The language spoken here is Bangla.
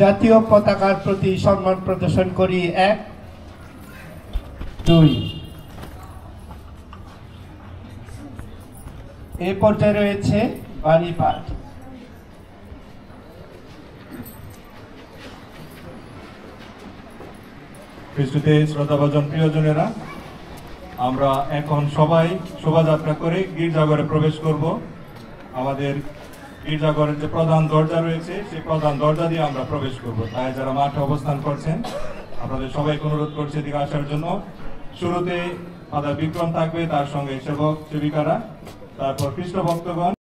জাতীয় পতাকার প্রতি সম্মান প্রদর্শন করি। 1 2 এই পর্যায়ে রয়েছে বাণী পাঠ। খ্রিস্টতে শ্রদ্ধাভাজন প্রিয়জনেরা, আমরা এখন সবাই শোভাযাত্রা করে গির্জাঘরে প্রবেশ করব। আমাদের গির্জাঘরের যে প্রধান দরজা রয়েছে সেই প্রধান দরজা দিয়ে আমরা প্রবেশ করব। তাই যারা মাঠে অবস্থান করছেন আপনাদের সবাইকে অনুরোধ করছে এদিকে আসার জন্য। শুরুতে ফাদার বিক্রম থাকবে, তার সঙ্গে সেবক সেবিকারা, তারপর খ্রিস্ট ভক্তগণ।